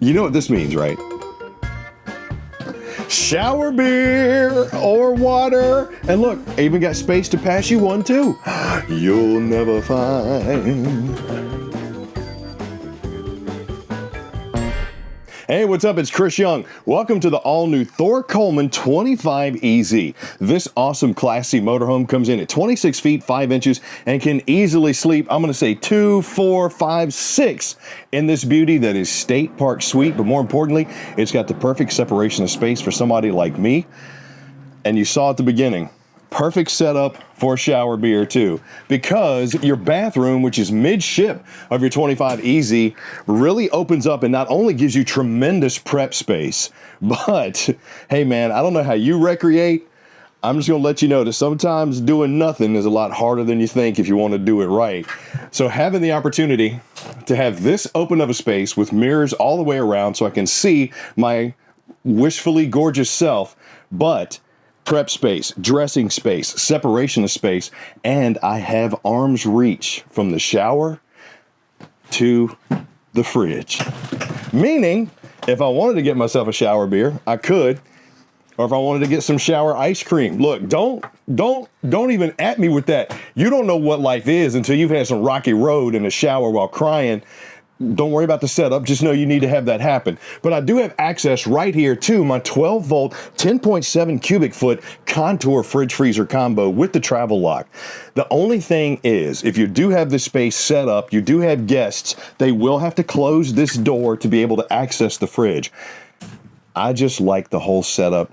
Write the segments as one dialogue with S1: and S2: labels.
S1: You know what this means, right? Shower beer or water. And look, I even got space to pass you one too. You'll never find. Hey, what's up? It's Chris Young. Welcome to the all-new Thor Coleman 25EZ. This awesome Class C motorhome comes in at 26 feet, 5 inches and can easily sleep, I'm going to say 2, 4, 5, 6 in this beauty that is State Park Suite. But more importantly, it's got the perfect separation of space for somebody like me. And you saw at the beginning, perfect setup for shower beer too, because your bathroom, which is midship of your 25EZ, really opens up and not only gives you tremendous prep space, but hey man, I don't know how you recreate. I'm just gonna let you know that sometimes doing nothing is a lot harder than you think if you want to do it right. So having the opportunity to have this open of a space with mirrors all the way around so I can see my wishfully gorgeous self, but prep space, dressing space, separation of space, and I have arm's reach from the shower to the fridge. Meaning, if I wanted to get myself a shower beer, I could, or if I wanted to get some shower ice cream. Look, don't even at me with that. You don't know what life is until you've had some rocky road in the shower while crying. Don't worry about the setup, just know you need to have that happen. But I do have access right here to my 12 volt, 10.7 cubic foot Contour fridge freezer combo with the travel lock. The only thing is, if you do have this space set up, you do have guests, they will have to close this door to be able to access the fridge. I just like the whole setup,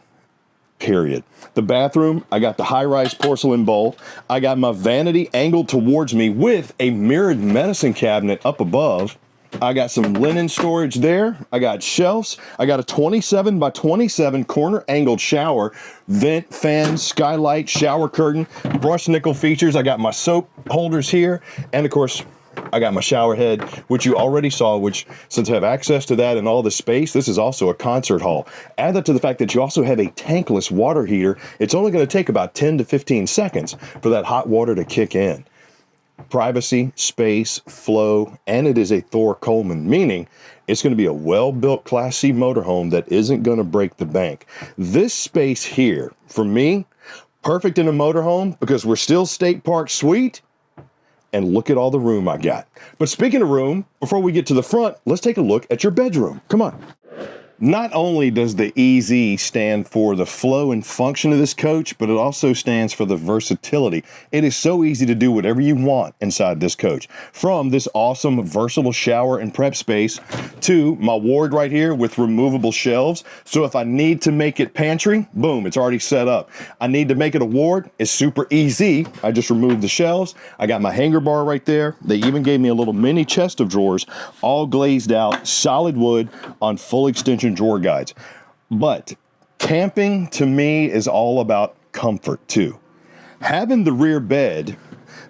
S1: period. The bathroom, I got the high-rise porcelain bowl. I got my vanity angled towards me with a mirrored medicine cabinet up above. I got some linen storage there. I got shelves. I got a 27 by 27 corner angled shower, vent, fan, skylight, shower curtain, brushed nickel features. I got my soap holders here. And of course, I got my shower head, which you already saw, which since I have access to that and all the space, this is also a concert hall. Add that to the fact that you also have a tankless water heater. It's only going to take about 10 to 15 seconds for that hot water to kick in. Privacy, space, flow, and it is a Thor Coleman, meaning it's going to be a well-built Class C motorhome that isn't going to break the bank. This space here, for me, perfect in a motorhome because we're still State Park Suite, and look at all the room I got. But speaking of room, before we get to the front, let's take a look at your bedroom. Come on. Not only does the EZ stand for the flow and function of this coach, but it also stands for the versatility. It is so easy to do whatever you want inside this coach. From this awesome versatile shower and prep space to my ward right here with removable shelves. So if I need to make it pantry, boom, it's already set up. I need to make it a ward, it's super easy. I just removed the shelves. I got my hanger bar right there. They even gave me a little mini chest of drawers, all glazed out, solid wood on full extension drawer guides. But camping to me is all about comfort too. Having the rear bed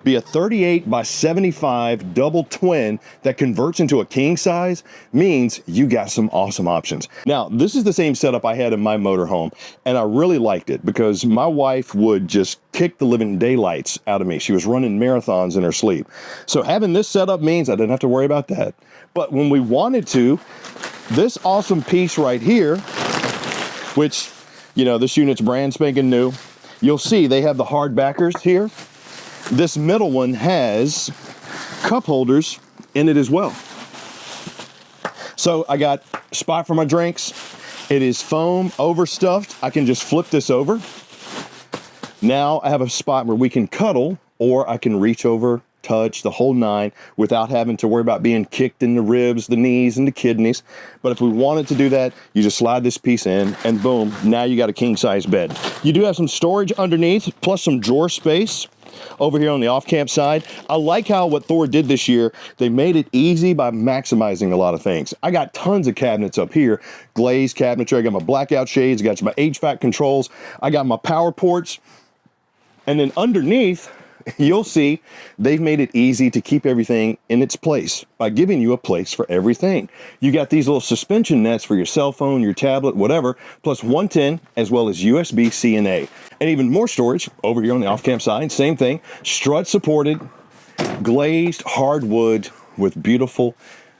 S1: be a 38 by 75 double twin that converts into a king size means you got some awesome options. Now, this is the same setup I had in my motorhome, and I really liked it because my wife would just kick the living daylights out of me. She was running marathons in her sleep. So having this setup means I didn't have to worry about that. But when we wanted to, this awesome piece right here, which, you know, this unit's brand spanking new, you'll see they have the hard backers here. This middle one has cup holders in it as well. So I got a spot for my drinks. It is foam overstuffed. I can just flip this over. Now I have a spot where we can cuddle, or I can reach over, touch, the whole nine without having to worry about being kicked in the ribs, the knees, and the kidneys. But if we wanted to do that, you just slide this piece in and boom, now you got a king size bed. You do have some storage underneath plus some drawer space over here on the off-camp side. I like how what Thor did this year, they made it easy by maximizing a lot of things. I got tons of cabinets up here, glazed cabinetry. I got my blackout shades, I got my HVAC controls, I got my power ports, and then underneath, you'll see they've made it easy to keep everything in its place by giving you a place for everything. You got these little suspension nets for your cell phone, your tablet, whatever, plus 110 as well as USB-C and A. And even more storage over here on the off-camp side, same thing, strut supported, glazed hardwood with beautiful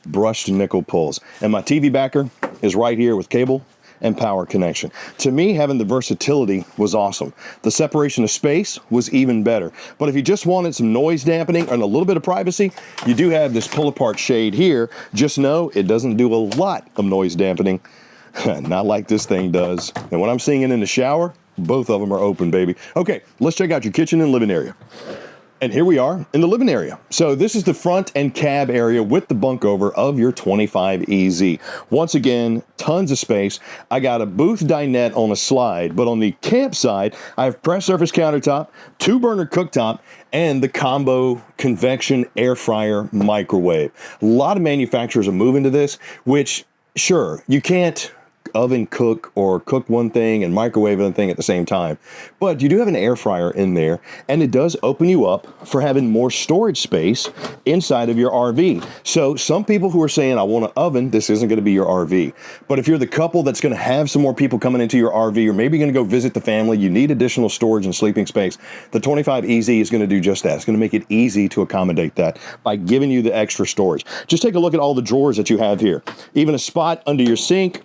S1: brushed nickel pulls. And my TV backer is right here with cable and power connection. To me, having the versatility was awesome. The separation of space was even better. But if you just wanted some noise dampening and a little bit of privacy, you do have this pull-apart shade here. Just know it doesn't do a lot of noise dampening, not like this thing does. And when I'm singing in the shower, both of them are open, baby. Okay, let's check out your kitchen and living area. And here we are in the living area. So this is the front and cab area with the bunk over of your 25EZ. Once again, tons of space. I got a booth dinette on a slide, but on the camp side, I have pressed surface countertop, 2-burner cooktop, and the combo convection air fryer microwave. A lot of manufacturers are moving to this, which sure, you can't oven cook or cook one thing and microwave one thing at the same time. But you do have an air fryer in there, and it does open you up for having more storage space inside of your RV. So some people who are saying, I want an oven, this isn't going to be your RV. But if you're the couple that's going to have some more people coming into your RV, or maybe you're going to go visit the family, you need additional storage and sleeping space, the 25EZ is going to do just that. It's going to make it easy to accommodate that by giving you the extra storage. Just take a look at all the drawers that you have here. Even a spot under your sink,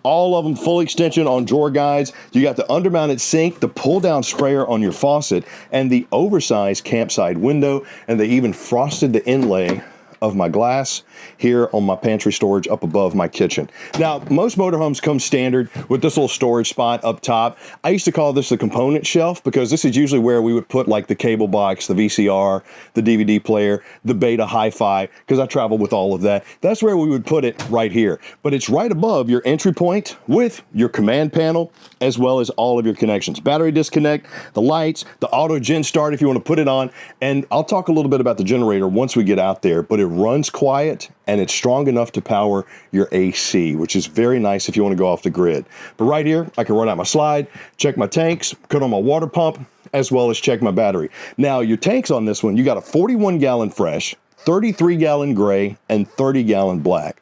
S1: all of them full extension on drawer guides. You got the undermounted sink, the pull-down sprayer on your faucet, and the oversized campside window, and they even frosted the inlay of my glass here on my pantry storage up above my kitchen. Now, most motorhomes come standard with this little storage spot up top. I used to call this the component shelf because this is usually where we would put like the cable box, the VCR, the DVD player, the Beta Hi-Fi, because I travel with all of that. That's where we would put it right here. But it's right above your entry point with your command panel, as well as all of your connections. Battery disconnect, the lights, the auto gen start if you want to put it on. And I'll talk a little bit about the generator once we get out there, but it runs quiet and it's strong enough to power your AC, which is very nice if you want to go off the grid. But right here, I can run out my slide, check my tanks, cut on my water pump, as well as check my battery. Now, your tanks on this one, you got a 41-gallon fresh, 33-gallon gray, and 30-gallon black.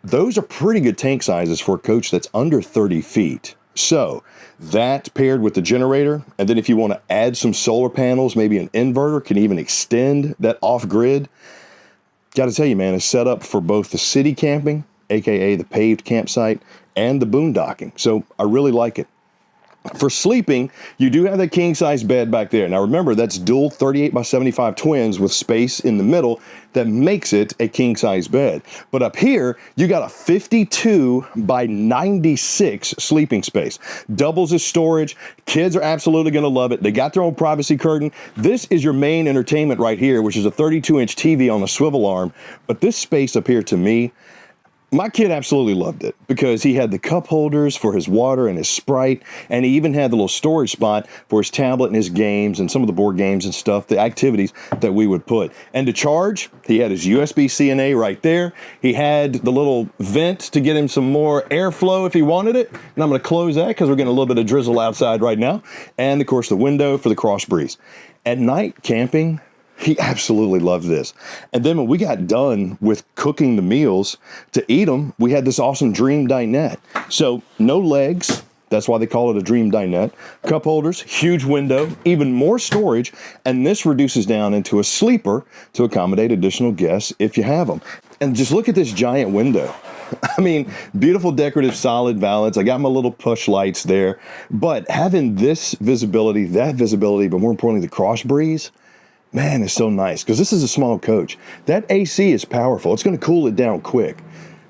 S1: Those are pretty good tank sizes for a coach that's under 30 feet. So that paired with the generator, and then if you want to add some solar panels, maybe an inverter can even extend that off-grid. Got to tell you, man, it's set up for both the city camping, aka the paved campsite, and the boondocking. So I really like it. For sleeping, you do have that king-size bed back there. Now remember, that's dual 38x75 twins with space in the middle that makes it a king-size bed. But up here, you got a 52x96 sleeping space. Doubles as storage. Kids are absolutely going to love it. They got their own privacy curtain. This is your main entertainment right here, which is a 32-inch TV on a swivel arm. But this space up here, to me, my kid absolutely loved it because he had the cup holders for his water and his Sprite, and he even had the little storage spot for his tablet and his games and some of the board games and stuff, the activities that we would put. And to charge, he had his USB-C right there. He had the little vent to get him some more airflow if he wanted it. And I'm going to close that because we're getting a little bit of drizzle outside right now. And of course, the window for the cross breeze. At night, camping, he absolutely loved this. And then when we got done with cooking the meals to eat them, we had this awesome dream dinette. So no legs. That's why they call it a dream dinette. Cup holders, huge window, even more storage. And this reduces down into a sleeper to accommodate additional guests if you have them. And just look at this giant window. I mean, beautiful decorative solid valance. I got my little push lights there. But having this visibility, that visibility, but more importantly, the cross breeze, man, it's so nice because this is a small coach. That AC is powerful. It's going to cool it down quick.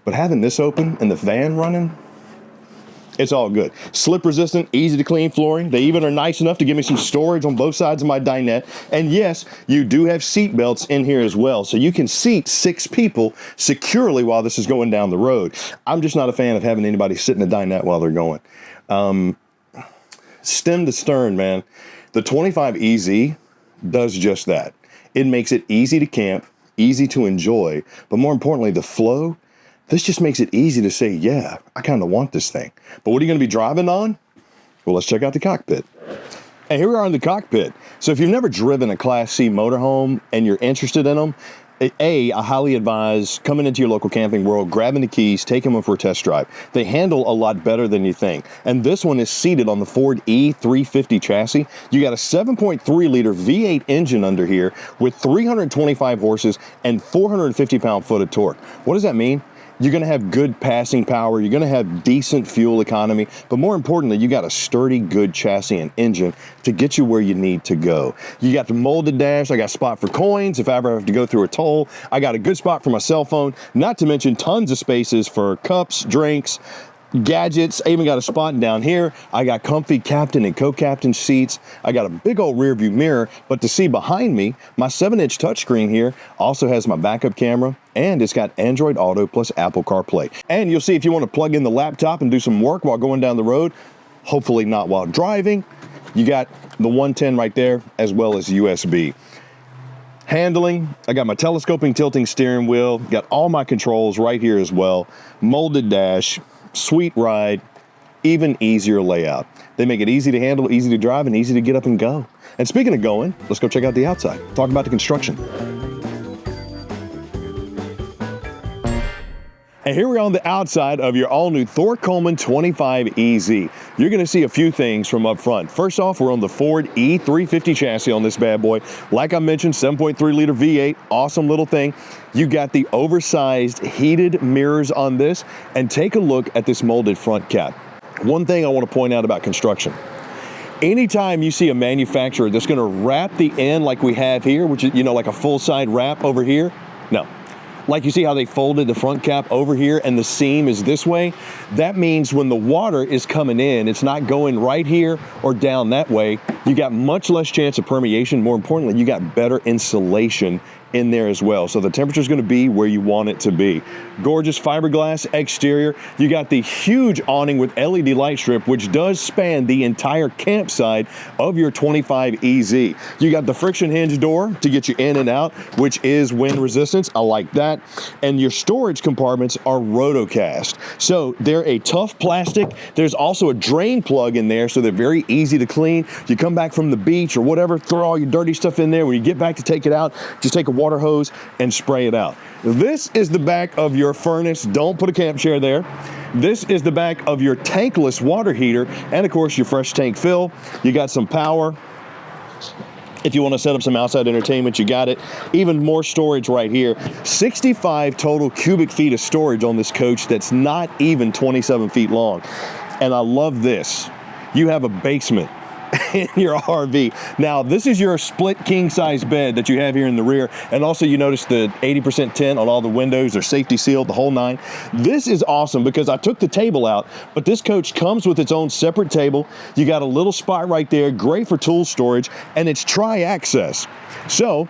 S1: But having this open and the fan running, it's all good. Slip resistant, easy to clean flooring. They even are nice enough to give me some storage on both sides of my dinette. And yes, you do have seat belts in here as well. So you can seat 6 people securely while this is going down the road. I'm just not a fan of having anybody sit in the dinette while they're going. Stem to stern, man. The 25EZ does just that. It makes it easy to camp, easy to enjoy, but more importantly, the flow, this just makes it easy to say, yeah, I kind of want this thing. But what are you going to be driving on? Well, let's check out the cockpit. And here we are in the cockpit. So if you've never driven a Class C motorhome and you're interested in them, I highly advise coming into your local camping world, grabbing the keys, taking them for a test drive. They handle a lot better than you think. And this one is seated on the Ford E350 chassis. You got a 7.3 liter V8 engine under here with 325 horses and 450 pound-foot of torque. What does that mean? You're going to have good passing power. You're going to have decent fuel economy. But more importantly, you got a sturdy, good chassis and engine to get you where you need to go. You got the molded dash. I got a spot for coins if I ever have to go through a toll. I got a good spot for my cell phone, not to mention tons of spaces for cups, drinks, gadgets. I even got a spot down here. I got comfy captain and co-captain seats. I got a big old rear view mirror, but to see behind me, my 7-inch touchscreen here also has my backup camera, and it's got Android Auto plus Apple CarPlay. And you'll see if you want to plug in the laptop and do some work while going down the road, hopefully not while driving, you got the 110 right there, as well as USB. Handling, I got my telescoping tilting steering wheel, got all my controls right here as well, molded dash, sweet ride, even easier layout. They make it easy to handle, easy to drive, and easy to get up and go. And speaking of going, let's go check out the outside. Talk about the construction. And here we are on the outside of your all-new Thor Coleman 25EZ. You're going to see a few things from up front. First off, we're on the Ford E350 chassis on this bad boy. Like I mentioned, 7.3 liter V8, awesome little thing. You got the oversized heated mirrors on this, and take a look at this molded front cap. One thing I want to point out about construction. Anytime you see a manufacturer that's going to wrap the end like we have here, which is, like a full side wrap over here, no. Like you see how they folded the front cap over here and the seam is this way? That means when the water is coming in, it's not going right here or down that way. You got much less chance of permeation. More importantly, you got better insulation in there as well. So the temperature is going to be where you want it to be. Gorgeous fiberglass exterior. You got the huge awning with LED light strip, which does span the entire campsite of your 25EZ. You got the friction hinge door to get you in and out, which is wind resistance. I like that. And your storage compartments are rotocast. So they're a tough plastic. There's also a drain plug in there, so they're very easy to clean. You come back from the beach or whatever, throw all your dirty stuff in there. When you get back to take it out, just take a water hose and spray it out. This is the back of your furnace. Don't put a camp chair there. This is the back of your tankless water heater, and of course your fresh tank fill. You got some power. If you want to set up some outside entertainment, you got it. Even more storage right here. 65 total cubic feet of storage on this coach that's not even 27 feet long. And I love this. You have a basement in your RV. Now, this is your split king size bed that you have here in the rear. And also you notice the 80% tint on all the windows. They're safety sealed, the whole nine. This is awesome because I took the table out, but this coach comes with its own separate table. You got a little spot right there, great for tool storage, and it's tri-access. So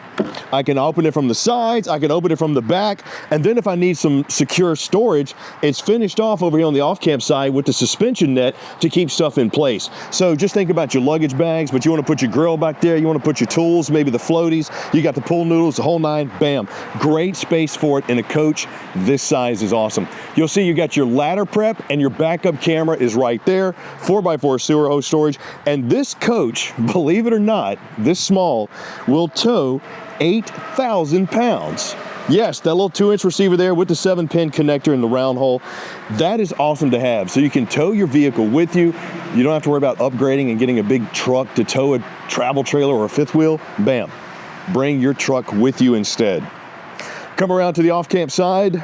S1: I can open it from the sides, I can open it from the back, and then if I need some secure storage, it's finished off over here on the off-camp side with the suspension net to keep stuff in place. So just think about your luggage bags, but you want to put your grill back there, you want to put your tools, maybe the floaties, you got the pool noodles, the whole nine, bam. Great space for it in a coach. This size is awesome. You'll see you got your ladder prep and your backup camera is right there, 4x4 sewer hose storage, and this coach, believe it or not, this small, will tow 8,000 pounds. Yes, that little 2-inch receiver there with the 7-pin connector in the round hole. That is awesome to have. So you can tow your vehicle with you. You don't have to worry about upgrading and getting a big truck to tow a travel trailer or a fifth wheel. Bam. Bring your truck with you instead. Come around to the off-camp side.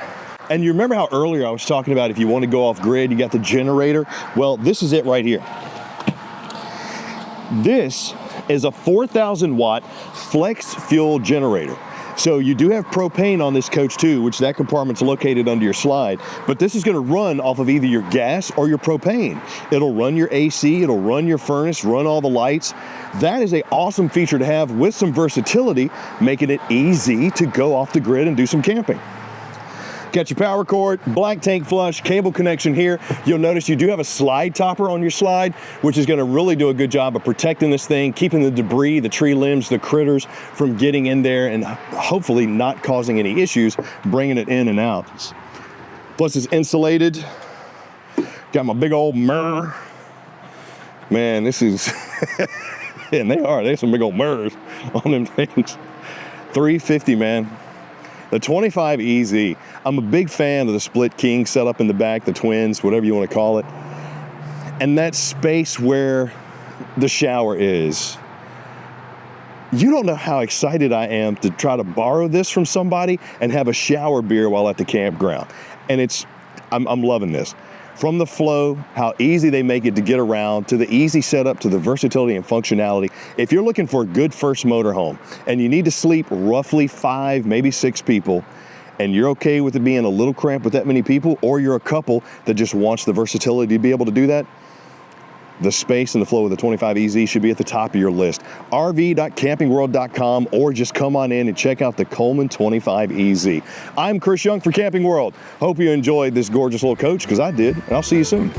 S1: And you remember how earlier I was talking about if you want to go off grid, you got the generator? Well, this is it right here. This is a 4,000 watt flex fuel generator. So you do have propane on this coach too, which that compartment's located under your slide, but this is going to run off of either your gas or your propane. It'll run your AC, it'll run your furnace, run all the lights. That is an awesome feature to have with some versatility, making it easy to go off the grid and do some camping. Got your power cord, black tank flush, cable connection here. You'll notice you do have a slide topper on your slide, which is gonna really do a good job of protecting this thing, keeping the debris, the tree limbs, the critters from getting in there and hopefully not causing any issues, bringing it in and out. Plus it's insulated. Got my big old mirror. Man, this is, and there's some big old mirrors on them things. 350, man. The 25EZ. I'm a big fan of the split king setup in the back, the twins, whatever you want to call it. And that space where the shower is. You don't know how excited I am to try to borrow this from somebody and have a shower beer while at the campground. And I'm loving this. From the flow, how easy they make it to get around, to the easy setup, to the versatility and functionality. If you're looking for a good first motorhome and you need to sleep roughly 5, maybe 6 people, and you're okay with it being a little cramped with that many people, or you're a couple that just wants the versatility to be able to do that, the space and the flow of the 25EZ should be at the top of your list. rv.campingworld.com, or just come on in and check out the Coleman 25EZ. I'm Chris Young for Camping World. Hope you enjoyed this gorgeous little coach, because I did, and I'll see you soon.